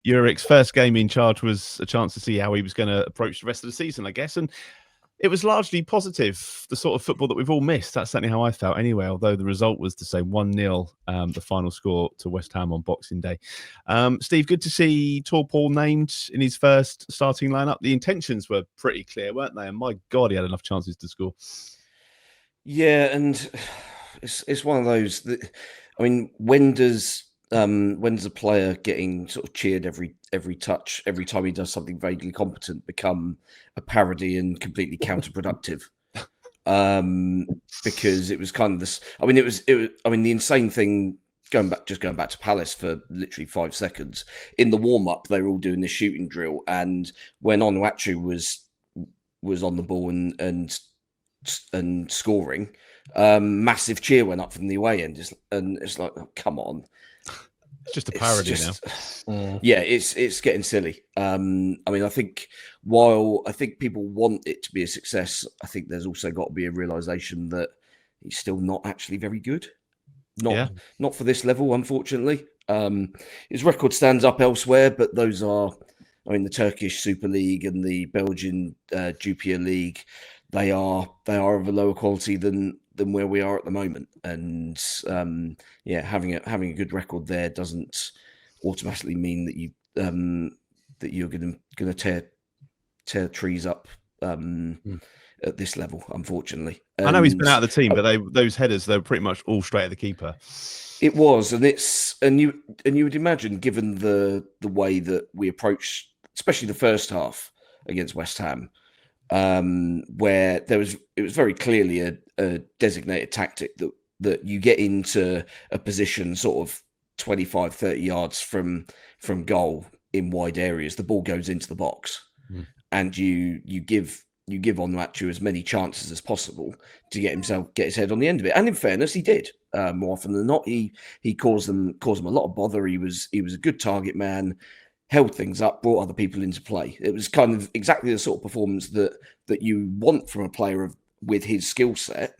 Uric's first game in charge was a chance to see how he was going to approach the rest of the season, I guess. And it was largely positive, the sort of football that we've all missed. That's certainly how I felt anyway, although the result was to say 1-0, the final score to West Ham on Boxing Day. Steve, good to see Tall Paul named in his first starting lineup. The intentions were pretty clear, weren't they? And my God, he had enough chances to score. Yeah, and it's one of those that, I mean, when's a player getting sort of cheered every touch, every time he does something vaguely competent, become a parody and completely counterproductive? Because it was kind of this. I mean, it was. I mean, the insane thing going back to Palace for literally 5 seconds in the warm up, they were all doing this shooting drill, and when Onuachu was on the ball and scoring, massive cheer went up from the away end, and it's like, oh, come on. It's just a parody now. Yeah, it's getting silly. I mean, I think while I think people want it to be a success, I think there's also got to be a realization that he's still not actually very good. Not for this level, unfortunately. His record stands up elsewhere, but those are, I mean, the Turkish Super League and the Belgian Jupiler League. They are of a lower quality than where we are at the moment, and having a good record there doesn't automatically mean that you're going to tear trees up at this level, unfortunately. And I know he's been out of the team, but those headers, they were pretty much all straight at the keeper. It was, and you would imagine, given the way that we approached, especially the first half against West Ham, where it was very clearly a designated tactic that you get into a position sort of 25, 30 yards from goal in wide areas, the ball goes into the box, and you give Onuachu as many chances as possible to get his head on the end of it. And in fairness, he did. More often than not, he caused them a lot of bother. He was a good target man, held things up, brought other people into play. It was kind of exactly the sort of performance that you want from a player with his skill set.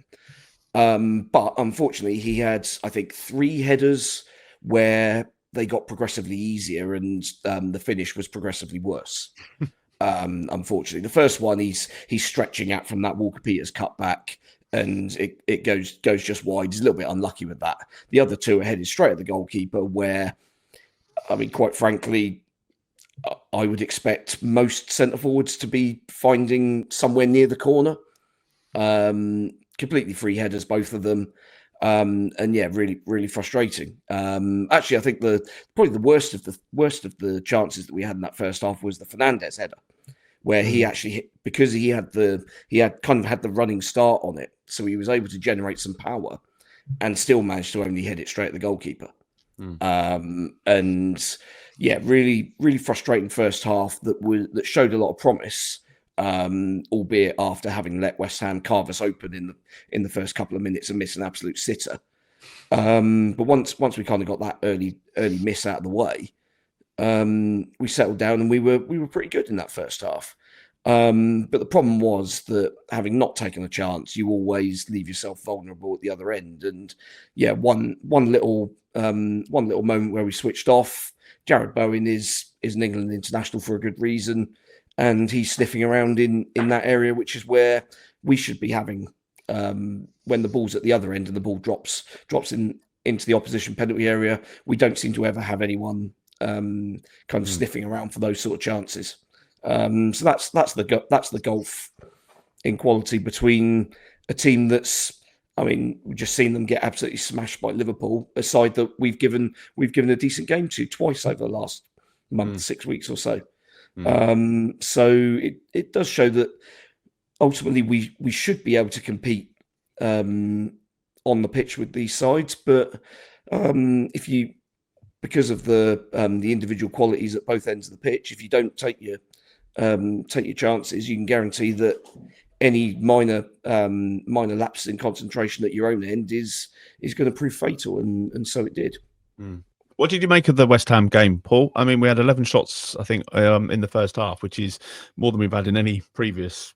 But unfortunately, he had, I think, 3 headers where they got progressively easier and the finish was progressively worse. Unfortunately, the first one he's stretching out from that Walker-Peters cutback, and it goes just wide. He's a little bit unlucky with that. The other 2 are headed straight at the goalkeeper, where, I mean, quite frankly, I would expect most centre forwards to be finding somewhere near the corner. Completely free headers, both of them. And yeah, really, really frustrating. Actually, I think probably the worst of the chances that we had in that first half was the Fernandes header, where he actually hit, because he had kind of had the running start on it, so he was able to generate some power and still managed to only head it straight at the goalkeeper. And yeah, really, really frustrating first half that showed a lot of promise, albeit after having let West Ham carve us open in the first couple of minutes and miss an absolute sitter. But once we kind of got that early miss out of the way, we settled down and we were pretty good in that first half. But the problem was that, having not taken a chance, you always leave yourself vulnerable at the other end. And yeah, one little moment where we switched off. Jared Bowen is an England international for a good reason, and he's sniffing around in that area, which is where we should be having, when the ball's at the other end and the ball drops into the opposition penalty area. We don't seem to ever have anyone kind of sniffing around for those sort of chances. So that's the gulf in quality between a team that's, I mean, we've just seen them get absolutely smashed by Liverpool, a side that we've given a decent game to twice over the last month, 6 weeks or so. So it does show that ultimately we should be able to compete on the pitch with these sides, but because of the individual qualities at both ends of the pitch, if you don't take your chances, you can guarantee that any minor lapse in concentration at your own end is going to prove fatal, and so it did. What did you make of the West Ham game, Paul? I mean, we had 11 shots, I think, in the first half, which is more than we've had in any previous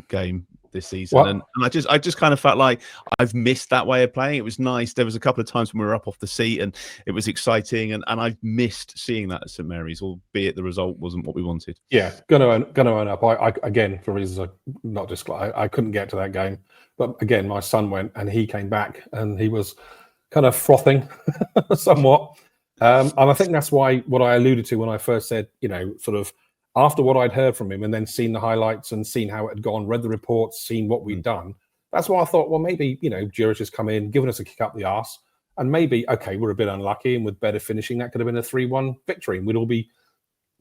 game. this season. What? And I just kind of felt like I've missed that way of playing. It was nice. There was a couple of times when we were up off the seat and it was exciting, and I've missed seeing that at St Mary's, albeit the result wasn't what we wanted. Yeah, gonna own up. I again, for reasons I couldn't get to that game, but again, my son went and he came back and he was kind of frothing somewhat. And I think that's why what I alluded to when I first said, sort of after what I'd heard from him and then seen the highlights and seen how it had gone, read the reports, seen what we'd done. That's why I thought, well, maybe, Jurich has come in, given us a kick up the arse, and maybe, okay, we're a bit unlucky, and with better finishing, that could have been a 3-1 victory, and we'd all be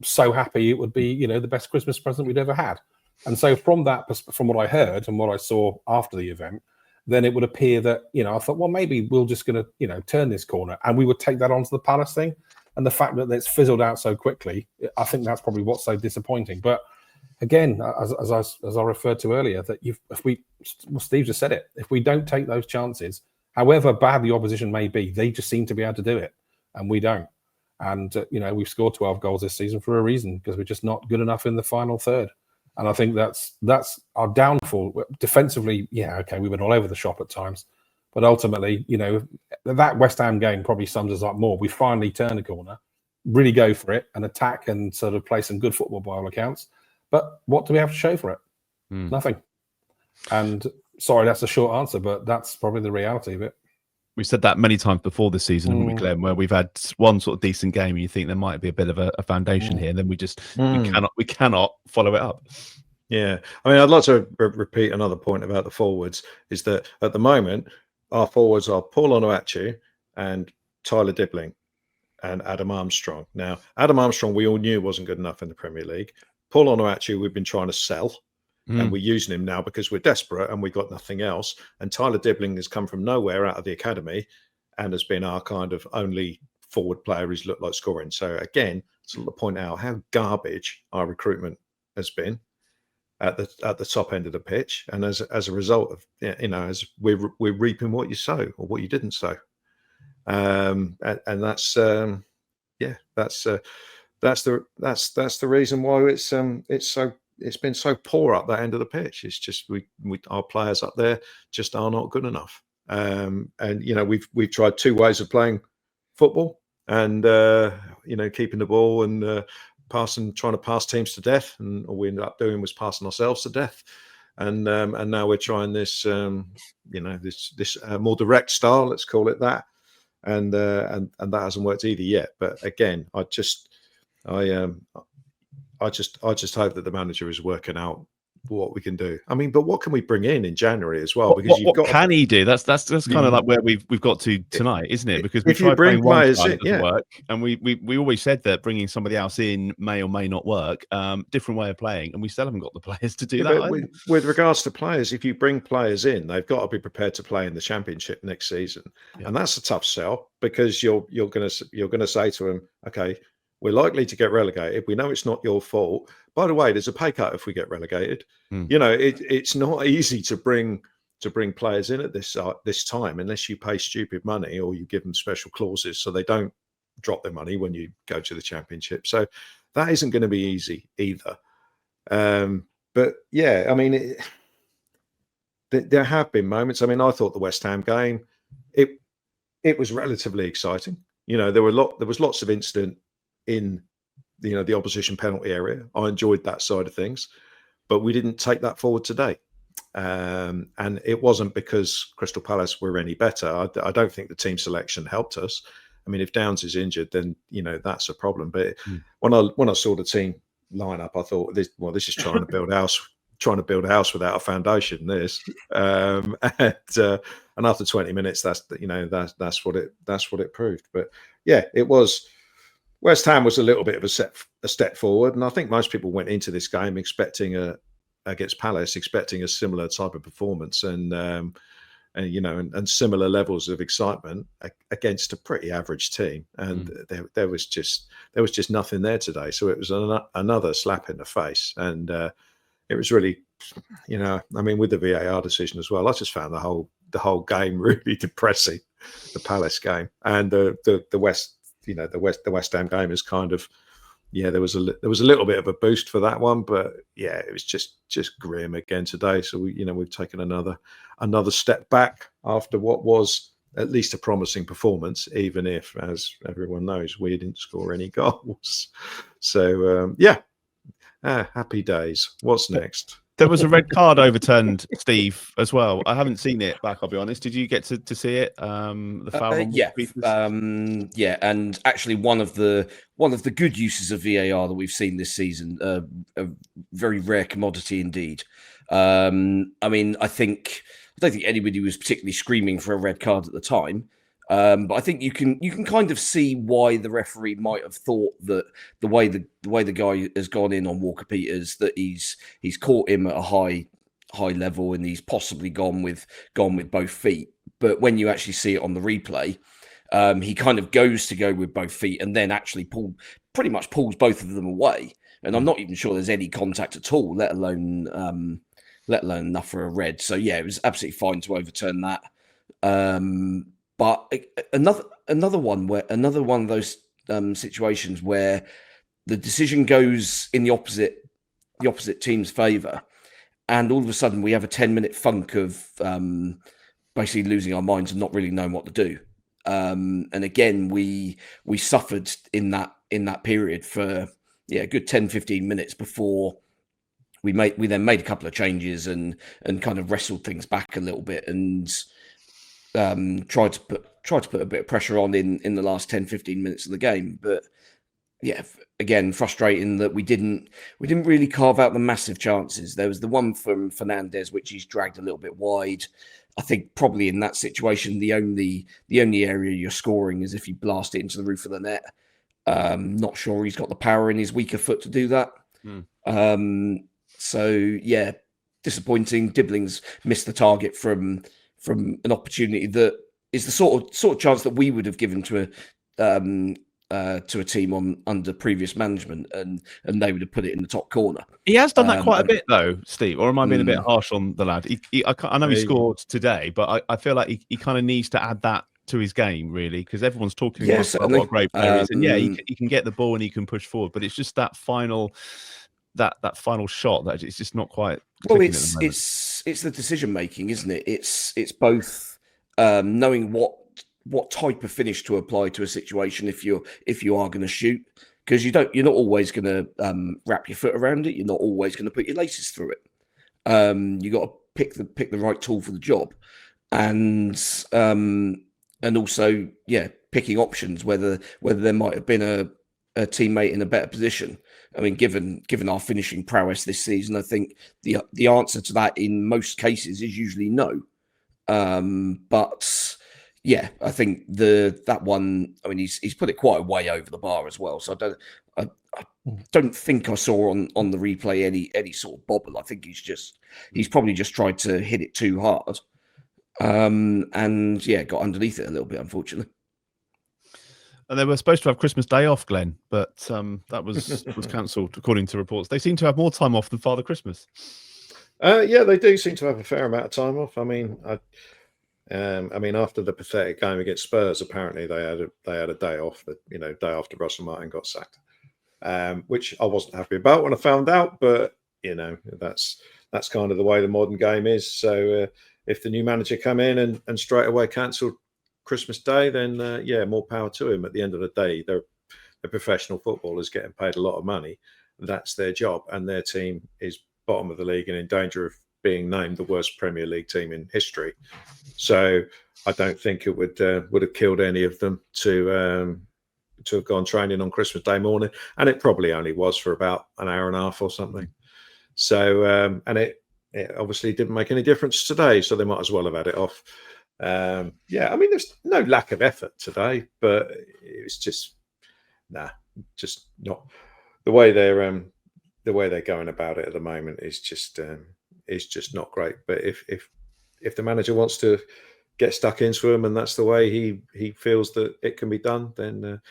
so happy it would be, the best Christmas present we'd ever had. And so from what I heard and what I saw after the event, then it would appear that, I thought, well, maybe we're just going to, turn this corner, and we would take that onto the Palace thing. And the fact that it's fizzled out so quickly, I think that's probably what's so disappointing. But again, as I referred to earlier, that Steve just said it, if we don't take those chances, however bad the opposition may be, they just seem to be able to do it, and we don't. And, we've scored 12 goals this season for a reason, because we're just not good enough in the final third. And I think that's our downfall. Defensively, yeah, okay, we went all over the shop at times. But ultimately, that West Ham game probably sums us up more. We finally turn a corner, really go for it, and attack and sort of play some good football by all accounts. But what do we have to show for it? Nothing. And sorry, that's a short answer, but that's probably the reality of it. We said that many times before this season, haven't we, Glenn, where we've had one sort of decent game and you think there might be a bit of a foundation here, and then we cannot follow it up. Yeah. I mean, I'd like to repeat another point about the forwards, is that at the moment, our forwards are Paul Amo-Ameyaw and Tyler Dibbling and Adam Armstrong. Now, Adam Armstrong, we all knew wasn't good enough in the Premier League. Paul Amo-Ameyaw, we've been trying to sell. And we're using him now because we're desperate and we've got nothing else. And Tyler Dibbling has come from nowhere out of the academy and has been our kind of only forward player who's looked like scoring. So again, to point out how garbage our recruitment has been at the top end of the pitch. And as a result of, as we're reaping what you sow or what you didn't sow. And that's the reason why it's been so poor up that end of the pitch. It's just our players up there just are not good enough. And we've tried two ways of playing football, and keeping the ball and trying to pass teams to death, and all we ended up doing was passing ourselves to death. And now we're trying this this more direct style, let's call it that, and that hasn't worked either yet. But again, I just hope that the manager is working out what we can do. I mean, but what can we bring in January as well? Because what can he do? That's kind of like where we've got to tonight, isn't it? Because we tried bringing one guy, it doesn't work, and we always said that bringing somebody else in may or may not work. Different way of playing, and we still haven't got the players to do that. With regards to players, if you bring players in, they've got to be prepared to play in the Championship next season, and that's a tough sell, because you're going to say to them, okay, we're likely to get relegated. We know it's not your fault. By the way, there's a pay cut if we get relegated. It's not easy to bring players in at this time unless you pay stupid money or you give them special clauses so they don't drop their money when you go to the Championship. So that isn't going to be easy either. But yeah, I mean, there have been moments. I mean, I thought the West Ham game, it was relatively exciting. There was lots of incident in the opposition penalty area. I enjoyed that side of things, but we didn't take that forward today. And it wasn't because Crystal Palace were any better. I don't think the team selection helped us. I mean, if Downs is injured, then that's a problem. But when I saw the team lineup, I thought, this is trying to build a house without a foundation. And after 20 minutes, that's what it proved. But yeah, it was. West Ham was a little bit of a step forward, and I think most people went into this game against Palace expecting a similar type of performance and similar levels of excitement against a pretty average team, and there was just nothing there today. So it was another slap in the face, and it was really, I mean, with the VAR decision as well, I just found the whole game really depressing. The Palace game and the West Ham game is kind of yeah, there was a little bit of a boost for that one, but yeah, it was just grim again today. So we've taken another step back after what was at least a promising performance, even if, as everyone knows, we didn't score any goals. So happy days. What's next? There was a red card overturned, Steve, as well. I haven't seen it back, I'll be honest. Did you get to see it? The foul on yeah. Yeah, and actually one of the good uses of VAR that we've seen this season, a very rare commodity indeed. I mean, I don't think anybody was particularly screaming for a red card at the time. But I think you can kind of see why the referee might have thought that the way the guy has gone in on Walker Peters, that he's caught him at a high level and he's possibly gone with both feet. But when you actually see it on the replay, he kind of goes to go with both feet and then actually pretty much pulls both of them away. And I'm not even sure there's any contact at all, let alone enough for a red. So yeah, it was absolutely fine to overturn that. But another one of those situations where the decision goes in the opposite team's favour, and all of a sudden we have a 10-minute funk of basically losing our minds and not really knowing what to do. And again, we suffered in that period for a good 10-15 minutes before we then made a couple of changes and kind of wrestled things back a little bit and tried to put a bit of pressure on in the last 10-15 minutes of the game. But yeah, again, frustrating that we didn't really carve out the massive chances. There was the one from Fernandez which he's dragged a little bit wide. I think probably in that situation the only area you're scoring is if you blast it into the roof of the net. Not sure he's got the power in his weaker foot to do that. So yeah, disappointing. Dibbling's missed the target from an opportunity that is the sort of chance that we would have given to a team under previous management, and they would have put it in the top corner. He has done that quite a bit, though, Steve. Or am I being a bit harsh on the lad? I know he scored today, but I feel like he kind of needs to add that to his game, really, because everyone's talking about what a great player is, and he can get the ball and he can push forward, but it's just that final shot that it's just not quite. Well, it's the decision making, isn't it? It's both knowing what type of finish to apply to a situation if you are going to shoot, because you're not always going to wrap your foot around it. You're not always going to put your laces through it. You got to pick the right tool for the job, and also picking options whether there might have been a teammate in a better position. I mean, given our finishing prowess this season, I think the answer to that in most cases is usually no. But yeah, I think that one. I mean, he's put it quite a way over the bar as well. So I don't think I saw on the replay any sort of bobble. I think he's probably just tried to hit it too hard, and got underneath it a little bit, unfortunately. And they were supposed to have Christmas Day off, Glen, but that was cancelled, according to reports. They seem to have more time off than Father Christmas. Yeah, they do seem to have a fair amount of time off. I mean, after the pathetic game against Spurs, apparently they had a day off. Day after Russell Martin got sacked, which I wasn't happy about when I found out. But that's kind of the way the modern game is. So if the new manager come in and straight away cancelled Christmas Day, then more power to him. At the end of the day, they're professional footballers getting paid a lot of money. That's their job, and their team is bottom of the league and in danger of being named the worst Premier League team in history. So I don't think it would have killed any of them to have gone training on Christmas Day morning, and it probably only was for about an hour and a half or something. So and it obviously didn't make any difference today, so they might as well have had it off. I mean, there's no lack of effort today, but it's just not the way they're going about it at the moment is just not great. But if the manager wants to get stuck into him and that's the way he feels that it can be done, then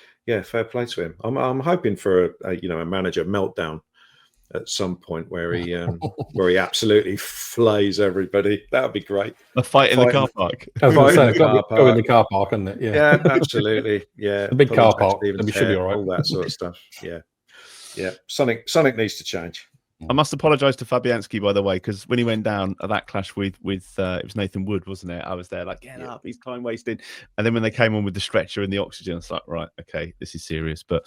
fair play to him. I'm hoping for a manager meltdown at some point where he absolutely flays everybody. That would be great. A fight in the car park. I was going to say, go in the car park, isn't it? Yeah, absolutely. Yeah, the big car park. Should be all right. All that sort of stuff. Yeah. Yeah, something needs to change. I must apologise to Fabianski, by the way, because when he went down at that clash with it was Nathan Wood, wasn't it? I was there like, get up, he's time wasted. And then when they came on with the stretcher and the oxygen, it's like, right, okay, this is serious. But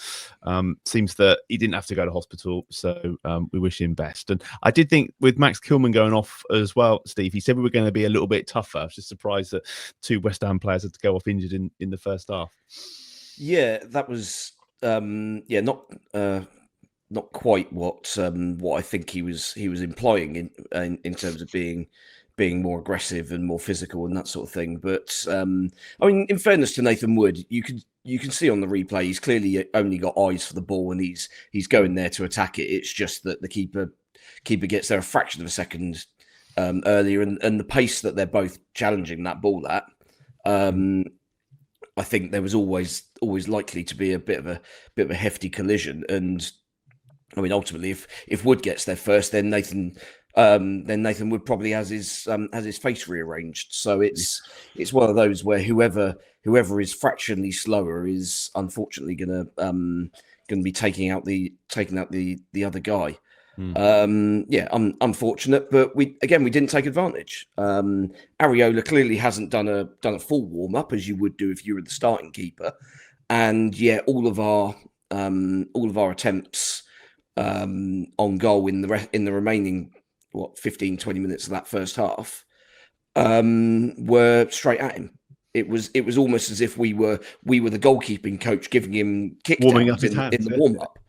seems that he didn't have to go to hospital, so we wish him best. And I did think with Max Kilman going off as well, Steve, he said we were going to be a little bit tougher. I was just surprised that 2 West Ham players had to go off injured in the first half. Yeah, that was not quite what I think he was implying in terms of being more aggressive and more physical and that sort of thing. But I mean, in fairness to Nathan Wood, you can see on the replay he's clearly only got eyes for the ball and he's going there to attack it. It's just that the keeper gets there a fraction of a second earlier, and the pace that they're both challenging that ball at. I think there was always likely to be a bit of a hefty collision. And I mean, ultimately, if Wood gets there first, then Nathan Wood probably has his face rearranged. So it's one of those where whoever is fractionally slower is unfortunately going to be taking out the other guy. Unfortunate, but we didn't take advantage. Areola clearly hasn't done a full warm up as you would do if you were the starting keeper, and all of our attempts on goal in the remaining 15-20 minutes of that first half were straight at him. It was almost as if we were the goalkeeping coach giving him warming up in the warm up.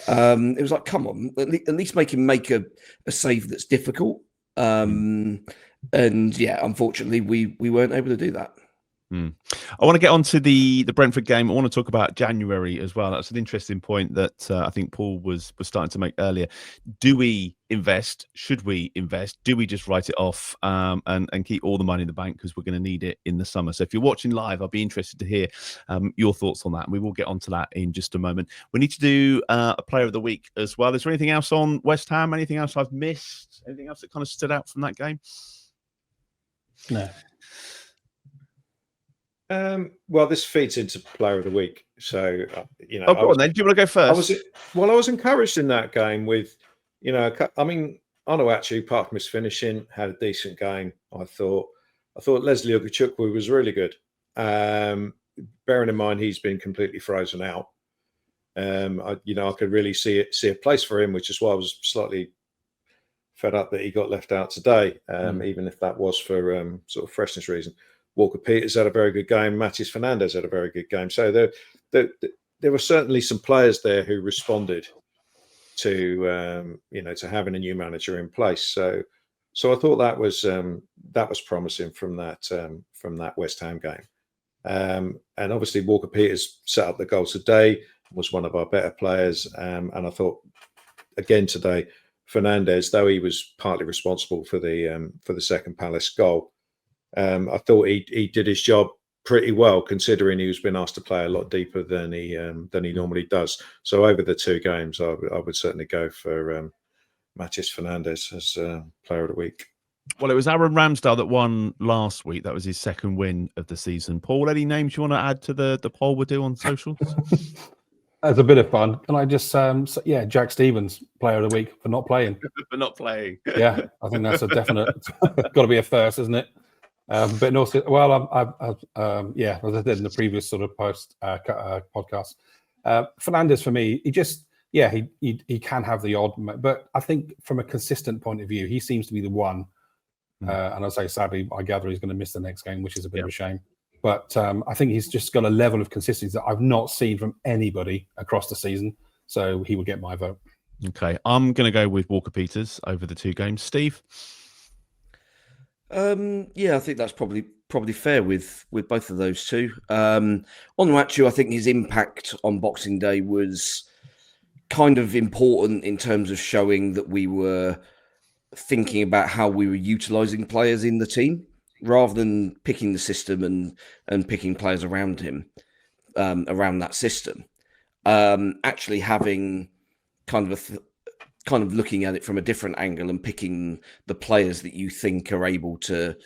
It was like, come on, at least make him make a save that's difficult. And unfortunately, we weren't able to do that. I want to get on to the Brentford game. I want to talk about January as well. That's an interesting point that I think Paul was starting to make earlier. Do we invest? Should we invest? Do we just write it off and keep all the money in the bank because we're going to need it in the summer? So if you're watching live, I'll be interested to hear your thoughts on that. And we will get onto that in just a moment. We need to do a player of the week as well. Is there anything else on West Ham? Anything else I've missed? Anything else that kind of stood out from that game? No. Well, this feeds into player of the week. So, Oh, go on then. Do you want to go first? I was encouraged in that game with, I mean, Amo-Ameyaw, apart from his finishing, had a decent game. I thought Leslie Ugachukwu was really good. Bearing in mind he's been completely frozen out. I could really see a place for him, which is why I was slightly fed up that he got left out today, even if that was for sort of freshness reason. Walker-Peters had a very good game. Matis Fernandez had a very good game. So there were certainly some players there who responded to to having a new manager in place. So I thought that was promising from that West Ham game. And obviously Walker-Peters set up the goal today, was one of our better players. And I thought again today, Fernandez, though he was partly responsible for the second Palace goal, I thought he did his job pretty well, considering he was being asked to play a lot deeper than he normally does. So over the 2 games, I would certainly go for Matis Fernandez as player of the week. Well, it was Aaron Ramsdale that won last week. That was his second win of the season. Paul, any names you want to add to the poll we'll do on socials? As a bit of fun, can I just Jack Stevens, player of the week for not playing. For not playing. Yeah, I think that's a definite. Got to be a first, isn't it? But also, well, as I did in the previous sort of podcast, Fernandez for me, he can have the odd, but I think from a consistent point of view, he seems to be the one. And I say, sadly, I gather he's going to miss the next game, which is a bit of a shame. But I think he's just got a level of consistency that I've not seen from anybody across the season. So he will get my vote. Okay, I'm going to go with Walker-Peters over the 2 games. Steve? I think that's probably fair with both of those two. Amo-Ameyaw, I think his impact on Boxing Day was kind of important in terms of showing that we were thinking about how we were utilising players in the team, rather than picking the system and picking players around him, around that system. Actually having kind of looking at it from a different angle and picking the players that you think are able to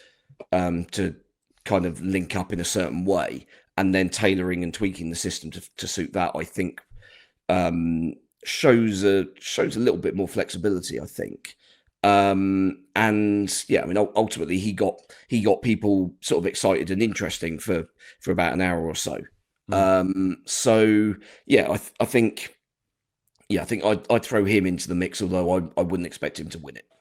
kind of link up in a certain way, and then tailoring and tweaking the system to suit that, I think shows a little bit more flexibility, I think. And yeah, I mean, ultimately he got people sort of excited and interesting for about an hour or so. So yeah, I think I'd throw him into the mix, although I wouldn't expect him to win it.